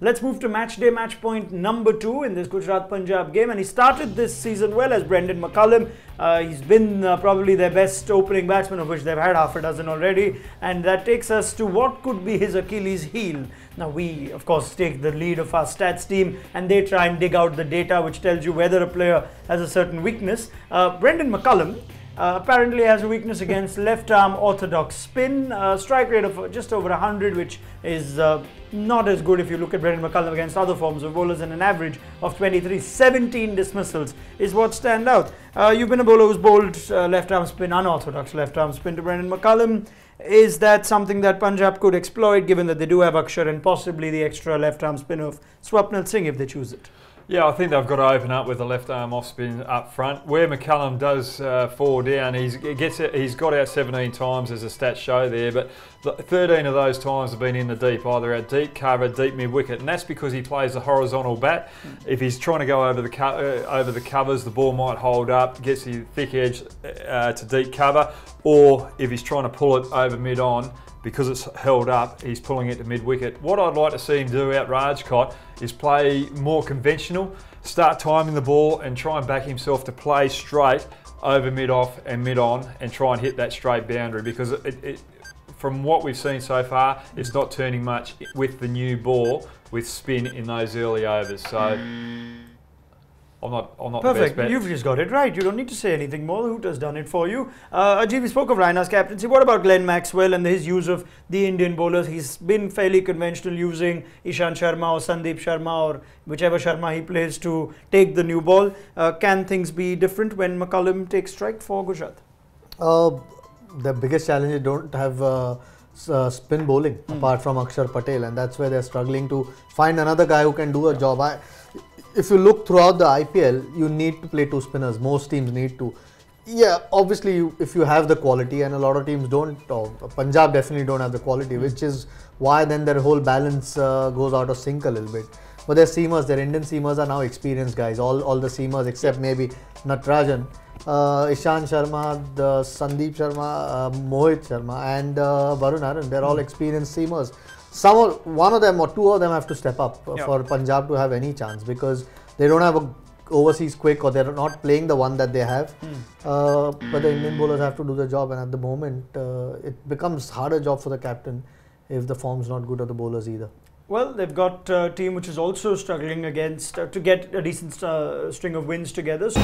Let's move to match day, match point number 2 in this Gujarat-Punjab game. And he started this season well as Brendon McCullum. He's been probably their best opening batsman, of which they've had half a dozen already. And that takes us to what could be his Achilles heel. Now, we, of course, take the lead of our stats team and they try and dig out the data which tells you whether a player has a certain weakness. Brendon McCullum apparently has a weakness against left-arm orthodox spin, strike rate of just over 100, which is not as good if you look at Brendon McCullum against other forms of bowlers, and an average of 23. 17 dismissals is what stand out. You've been a bowler who's bowled left-arm spin, unorthodox left-arm spin to Brendon McCullum. Is that something that Punjab could exploit, given that they do have Akshar and possibly the extra left-arm spin of Swapnil Singh if they choose it? Yeah, I think they've got to open up with the left arm off spin up front. Where McCullum does fall down, he's got out 17 times as the stats show there, but 13 of those times have been in the deep, either at deep cover, deep mid wicket, and that's because he plays the horizontal bat. If he's trying to go over the covers, the ball might hold up, gets the thick edge to deep cover, or if he's trying to pull it over mid on, because it's held up, he's pulling it to mid-wicket. What I'd like to see him do out Rajkot is play more conventional, start timing the ball and try and back himself to play straight over mid-off and mid-on and try and hit that straight boundary, because from what we've seen so far, it's not turning much with the new ball with spin in those early overs. So I'm not Perfect. The best bet. You've just got it right. You don't need to say anything more. The Hooter's done it for you. Ajit, we spoke of Raina's captaincy. What about Glenn Maxwell and his use of the Indian bowlers? He's been fairly conventional, using Ishant Sharma or Sandeep Sharma or whichever Sharma he plays to take the new ball. Can things be different when McCullum takes strike for Gujarat? The biggest challenge is don't have spin bowling apart from Akshar Patel, and that's where they're struggling to find another guy who can do a job. If you look throughout the IPL, you need to play two spinners. Most teams need to. Yeah, obviously, if you have the quality, and a lot of teams don't. Punjab definitely don't have the quality, which is why then their whole balance goes out of sync a little bit. But their seamers, their Indian seamers are now experienced guys. All the seamers except maybe Natarajan, Ishant Sharma, Sandeep Sharma, Mohit Sharma, and Varun Aaron. They're all experienced seamers. One of them or two of them have to step up for Punjab to have any chance, because they don't have a overseas quick, or they're not playing the one that they have. But the Indian bowlers have to do the job, and at the moment it becomes harder job for the captain if the form's not good, or the bowlers either. Well, they've got a team which is also struggling to get a decent string of wins together. So